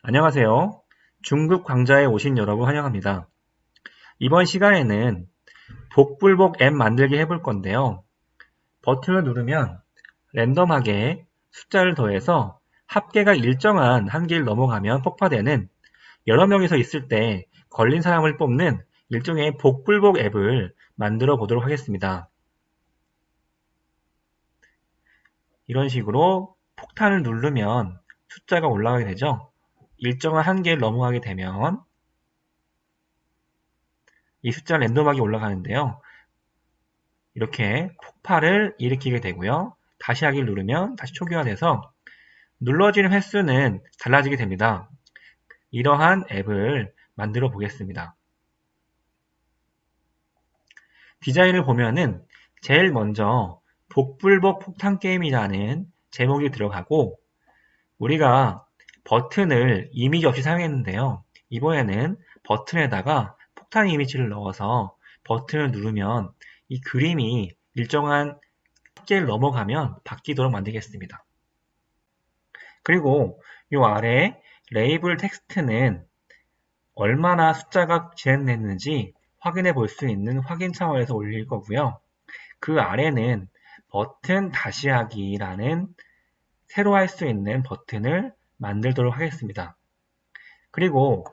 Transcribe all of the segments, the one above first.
안녕하세요. 중급 강좌에 오신 여러분 환영합니다. 이번 시간에는 복불복 앱 만들기 해볼 건데요. 버튼을 누르면 랜덤하게 숫자를 더해서 합계가 일정한 한계를 넘어가면 폭파되는 여러 명이서 있을 때 걸린 사람을 뽑는 일종의 복불복 앱을 만들어 보도록 하겠습니다. 이런 식으로 폭탄을 누르면 숫자가 올라가게 되죠. 일정한 한계를 넘어가게 되면 이 숫자가 랜덤하게 올라가는데요. 이렇게 폭발을 일으키게 되고요. 다시 하기를 누르면 다시 초기화돼서 눌러지는 횟수는 달라지게 됩니다. 이러한 앱을 만들어 보겠습니다. 디자인을 보면은 제일 먼저 복불복 폭탄 게임이라는 제목이 들어가고 우리가 버튼을 이미지 없이 사용했는데요. 이번에는 버튼에다가 폭탄 이미지를 넣어서 버튼을 누르면 이 그림이 일정한 합계를 넘어가면 바뀌도록 만들겠습니다. 그리고 이 아래 레이블 텍스트는 얼마나 숫자가 진행됐는지 확인해 볼 수 있는 확인 차원에서 올릴 거고요. 그 아래는 버튼 다시 하기라는 새로 할 수 있는 버튼을 만들도록 하겠습니다. 그리고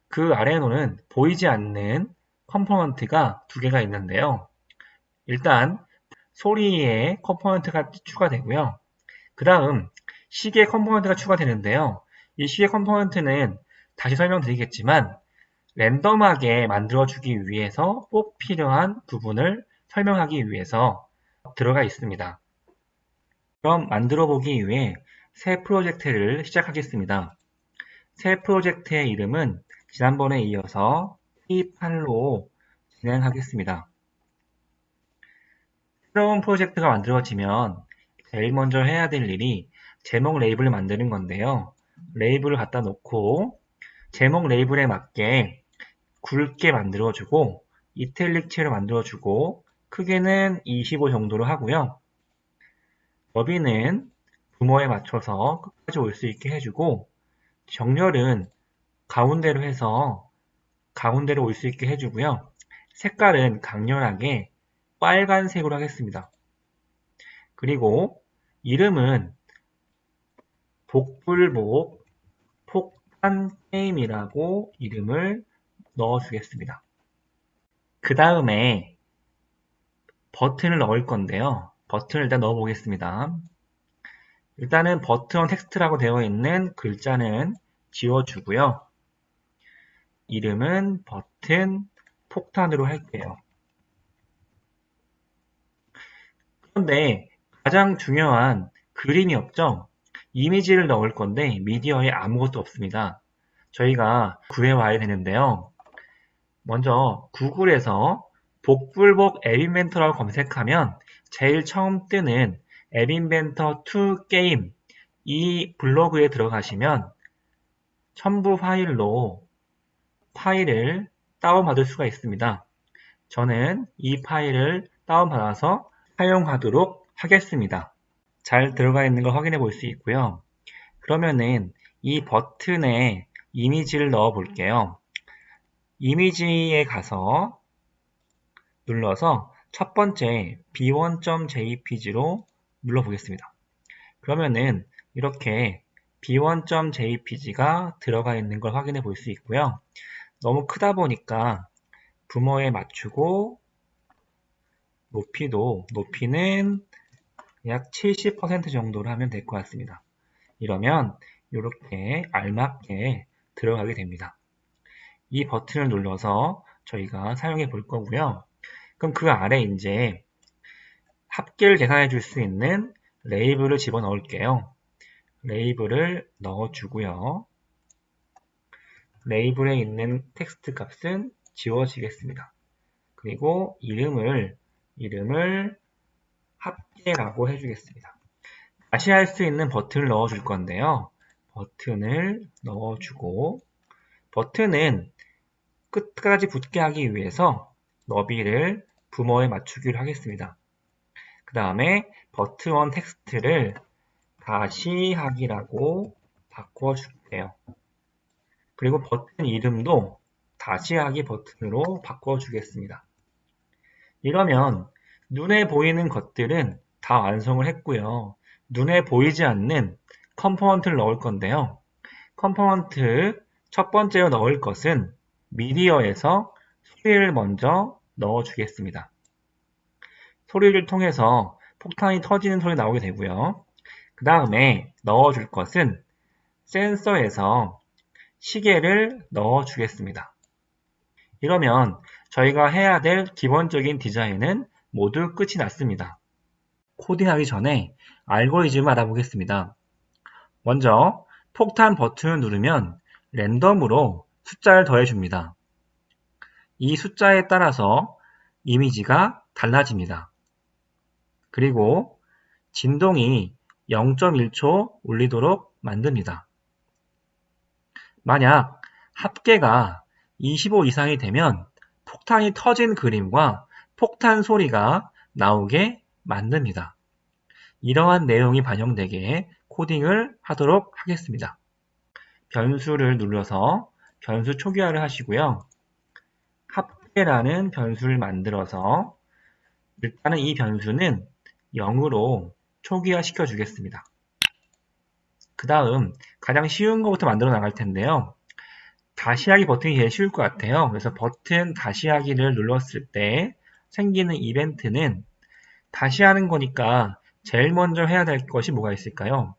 그 아래로는 보이지 않는 컴포넌트가 두 개가 있는데요. 일단 소리의 컴포넌트가 추가되고요. 그 다음 시계 컴포넌트가 추가되는데요. 이 시계 컴포넌트는 다시 설명드리겠지만 랜덤하게 만들어주기 위해서 꼭 필요한 부분을 설명하기 위해서 들어가 있습니다. 그럼 만들어보기 위해 새 프로젝트를 시작하겠습니다. 새 프로젝트의 이름은 지난번에 이어서 P8로 진행하겠습니다. 새로운 프로젝트가 만들어지면 제일 먼저 해야 될 일이 제목 레이블을 만드는 건데요. 레이블을 갖다 놓고 제목 레이블에 맞게 굵게 만들어주고 이탈릭체로 만들어주고 크기는 25 정도로 하고요. 너비는 부모에 맞춰서 끝까지 올 수 있게 해주고 정렬은 가운데로 해서 가운데로 올 수 있게 해주고요. 색깔은 강렬하게 빨간색으로 하겠습니다. 그리고 이름은 복불복 폭탄 게임이라고 이름을 넣어주겠습니다. 그 다음에 버튼을 넣을 건데요. 버튼을 일단 넣어 보겠습니다. 일단은 버튼 텍스트라고 되어 있는 글자는 지워주고요. 이름은 버튼 폭탄으로 할게요. 그런데 가장 중요한 그림이 없죠? 이미지를 넣을 건데 미디어에 아무것도 없습니다. 저희가 구해와야 되는데요. 먼저 구글에서 복불복 앱인벤터라고 검색하면 제일 처음 뜨는 앱인벤터 2 게임 이 블로그에 들어가시면 첨부 파일로 파일을 다운받을 수가 있습니다. 저는 이 파일을 다운받아서 사용하도록 하겠습니다. 잘 들어가 있는 걸 확인해 볼 수 있고요. 그러면은 이 버튼에 이미지를 넣어 볼게요. 이미지에 가서 눌러서 첫 번째 b1.jpg로 눌러 보겠습니다. 그러면은 이렇게 b1.jpg가 들어가 있는 걸 확인해 볼 수 있고요. 너무 크다 보니까 부모에 맞추고 높이는 약 70% 정도로 하면 될 것 같습니다. 이러면 이렇게 알맞게 들어가게 됩니다. 이 버튼을 눌러서 저희가 사용해 볼 거고요. 그럼 그 아래 이제 합계를 계산해 줄 수 있는 레이블을 집어넣을게요. 레이블을 넣어주고요. 레이블에 있는 텍스트 값은 지워지겠습니다. 그리고 이름을 합계라고 해주겠습니다. 다시 할 수 있는 버튼을 넣어줄 건데요. 버튼을 넣어주고 버튼은 끝까지 붙게 하기 위해서 너비를 부모에 맞추기로 하겠습니다. 그 다음에 버튼 텍스트를 다시 하기라고 바꿔줄게요. 그리고 버튼 이름도 다시 하기 버튼으로 바꿔주겠습니다. 이러면 눈에 보이는 것들은 다 완성을 했고요. 눈에 보이지 않는 컴포넌트를 넣을 건데요. 컴포넌트 첫 번째로 넣을 것은 미디어에서 소리를 먼저 넣어주겠습니다. 소리를 통해서 폭탄이 터지는 소리 나오게 되고요. 그 다음에 넣어줄 것은 센서에서 시계를 넣어주겠습니다. 이러면 저희가 해야 될 기본적인 디자인은 모두 끝이 났습니다. 코딩하기 전에 알고리즘을 알아보겠습니다. 먼저 폭탄 버튼을 누르면 랜덤으로 숫자를 더해줍니다. 이 숫자에 따라서 이미지가 달라집니다. 그리고 진동이 0.1초 울리도록 만듭니다. 만약 합계가 25 이상이 되면 폭탄이 터진 그림과 폭탄 소리가 나오게 만듭니다. 이러한 내용이 반영되게 코딩을 하도록 하겠습니다. 변수를 눌러서 변수 초기화를 하시고요. 합계라는 변수를 만들어서 일단은 이 변수는 0으로 초기화 시켜 주겠습니다. 그 다음 가장 쉬운 것부터 만들어 나갈 텐데요. 다시 하기 버튼이 제일 쉬울 것 같아요. 그래서 버튼 다시 하기를 눌렀을 때 생기는 이벤트는 다시 하는 거니까 제일 먼저 해야 될 것이 뭐가 있을까요?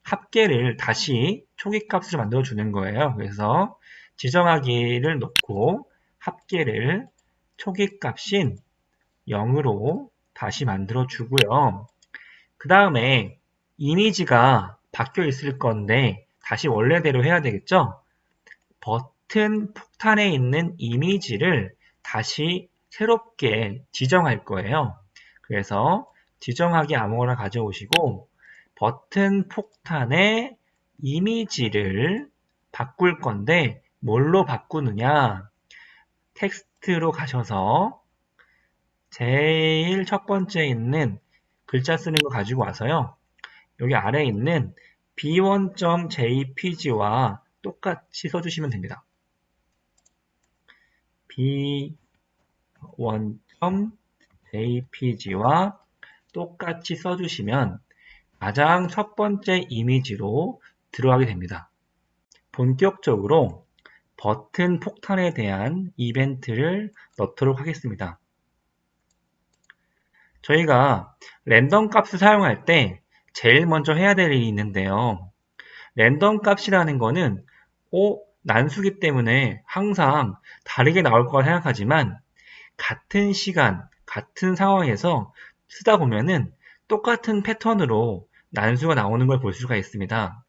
합계를 다시 초기값으로 만들어 주는 거예요. 그래서 지정하기를 놓고 합계를 초기값인 0으로 다시 만들어 주고요. 그 다음에 이미지가 바뀌어 있을 건데 다시 원래대로 해야 되겠죠? 버튼 폭탄에 있는 이미지를 다시 새롭게 지정할 거예요. 그래서 지정하기 아무거나 가져오시고 버튼 폭탄의 이미지를 바꿀 건데 뭘로 바꾸느냐? 텍스트로 가셔서 제일 첫 번째 있는 글자 쓰는 거 가지고 와서요. 여기 아래에 있는 b1.jpg와 똑같이 써주시면 됩니다. b1.jpg와 똑같이 써주시면 가장 첫 번째 이미지로 들어가게 됩니다. 본격적으로 버튼 폭탄에 대한 이벤트를 넣도록 하겠습니다. 저희가 랜덤 값을 사용할 때 제일 먼저 해야 될 일이 있는데요. 랜덤 값이라는 거는 난수기 때문에 항상 다르게 나올 거라 생각하지만 같은 시간, 같은 상황에서 쓰다 보면은 똑같은 패턴으로 난수가 나오는 걸 볼 수가 있습니다.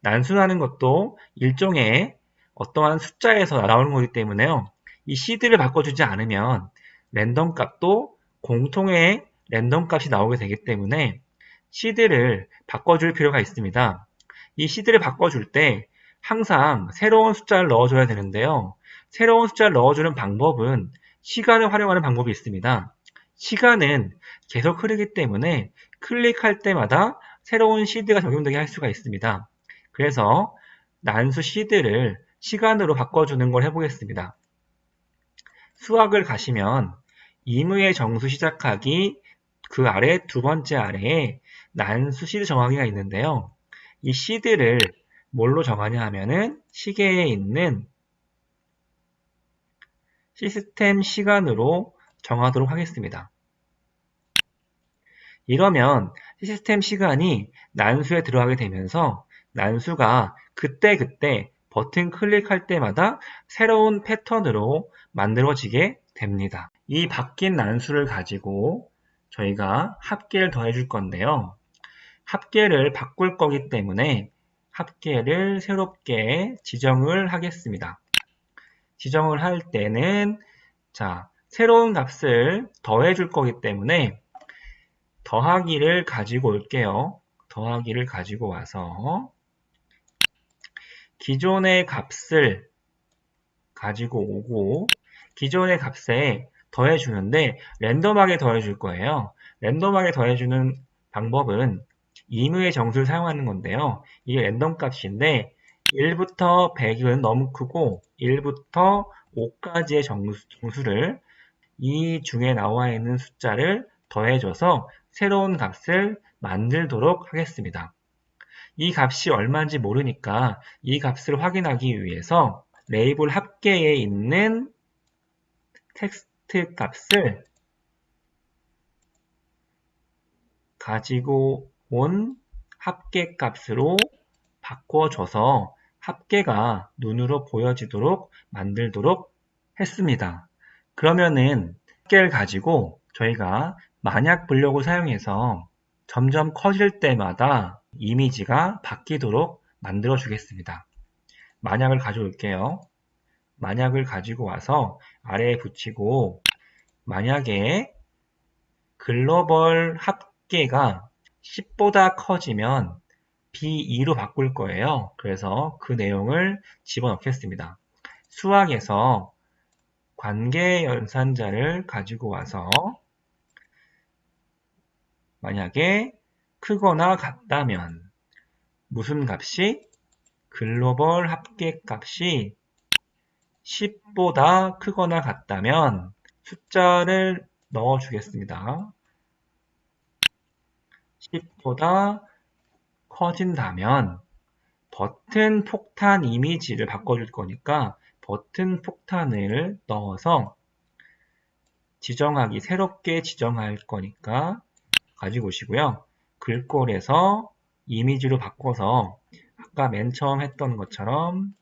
난수라는 것도 일종의 어떠한 숫자에서 나오는 거기 때문에요. 이 시드를 바꿔주지 않으면 랜덤 값도 공통의 랜덤 값이 나오게 되기 때문에 시드를 바꿔줄 필요가 있습니다. 이 시드를 바꿔줄 때 항상 새로운 숫자를 넣어줘야 되는데요. 새로운 숫자를 넣어주는 방법은 시간을 활용하는 방법이 있습니다. 시간은 계속 흐르기 때문에 클릭할 때마다 새로운 시드가 적용되게 할 수가 있습니다. 그래서 난수 시드를 시간으로 바꿔주는 걸 해보겠습니다. 수학을 가시면 임의의 정수 시작하기 그 아래 두 번째 아래에 난수 시드 정하기가 있는데요. 이 시드를 뭘로 정하냐 하면은 시계에 있는 시스템 시간으로 정하도록 하겠습니다. 이러면 시스템 시간이 난수에 들어가게 되면서 난수가 그때그때 버튼 클릭할 때마다 새로운 패턴으로 만들어지게 됩니다. 이 바뀐 난수를 가지고 저희가 합계를 더해줄 건데요. 합계를 바꿀 거기 때문에 합계를 새롭게 지정을 하겠습니다. 지정을 할 때는 새로운 값을 더해줄 거기 때문에 더하기를 가지고 올게요. 더하기를 가지고 와서 기존의 값을 가지고 오고 기존의 값에 더해주는데 랜덤하게 더해줄 거예요. 랜덤하게 더해주는 방법은 임의의 정수를 사용하는 건데요. 이게 랜덤 값인데 1부터 100은 너무 크고 1부터 5까지의 정수를 이 중에 나와 있는 숫자를 더해줘서 새로운 값을 만들도록 하겠습니다. 이 값이 얼마인지 모르니까 이 값을 확인하기 위해서 레이블 합계에 있는 텍스트 값을 가지고 온 합계 값으로 바꿔줘서 합계가 눈으로 보여지도록 만들도록 했습니다. 그러면은 합계를 가지고 저희가 만약 블록을 사용해서 점점 커질 때마다 이미지가 바뀌도록 만들어 주겠습니다. 만약을 가져올게요. 만약을 가지고 와서 아래에 붙이고 만약에 글로벌 합계가 10보다 커지면 B2로 바꿀 거예요. 그래서 그 내용을 집어넣겠습니다. 수학에서 관계 연산자를 가지고 와서 만약에 크거나 같다면 무슨 값이 글로벌 합계 값이 10보다 크거나 같다면 숫자를 넣어 주겠습니다. 10보다 커진다면 버튼 폭탄 이미지를 바꿔줄 거니까 버튼 폭탄을 넣어서 지정하기 새롭게 지정할 거니까 가지고 오시고요. 글꼴에서 이미지로 바꿔서 아까 맨 처음 했던 것처럼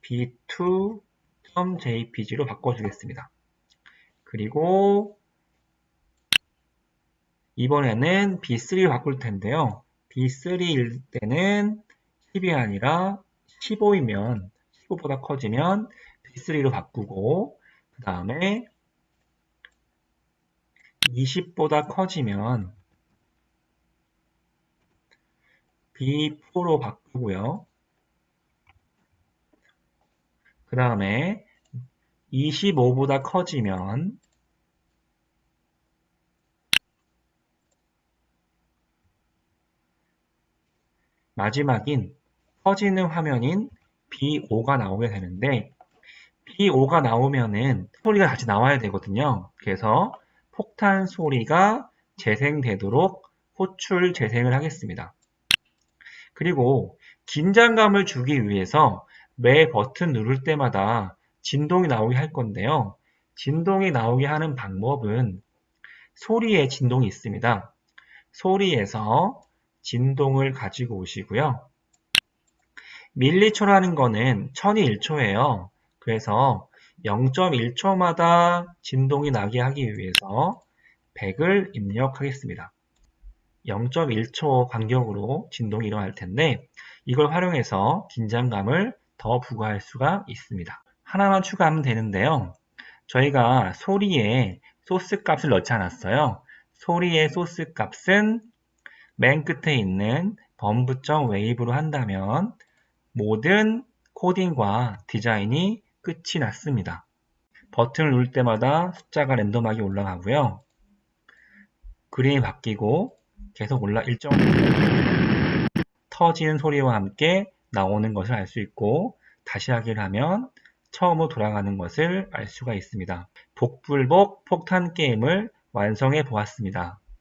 b2.jpg로 바꿔주겠습니다. 그리고 이번에는 B3로 바꿀 텐데요. B3일 때는 10이 아니라 15이면 15보다 커지면 B3로 바꾸고 그 다음에 20보다 커지면 B4로 바꾸고요. 그 다음에 25보다 커지면 마지막인 커지는 화면인 B5가 나오게 되는데 B5가 나오면은 소리가 다시 나와야 되거든요. 그래서 폭탄 소리가 재생되도록 호출 재생을 하겠습니다. 그리고 긴장감을 주기 위해서 매 버튼 누를 때마다 진동이 나오게 할 건데요. 진동이 나오게 하는 방법은 소리에 진동이 있습니다. 소리에서 진동을 가지고 오시고요. 밀리초라는 거는 천이 1초예요. 그래서 0.1초마다 진동이 나게 하기 위해서 100을 입력하겠습니다. 0.1초 간격으로 진동이 일어날 텐데 이걸 활용해서 긴장감을 더 부과할 수가 있습니다. 하나만 추가하면 되는데요. 저희가 소리에 소스 값을 넣지 않았어요. 소리의 소스 값은 맨 끝에 있는 범브.wave로 한다면 모든 코딩과 디자인이 끝이 났습니다. 버튼을 누를 때마다 숫자가 랜덤하게 올라가고요. 그림이 바뀌고 계속 일정 터지는 소리와 함께 나오는 것을 알 수 있고 다시 하기를 하면 처음으로 돌아가는 것을 알 수가 있습니다. 복불복 폭탄 게임을 완성해 보았습니다.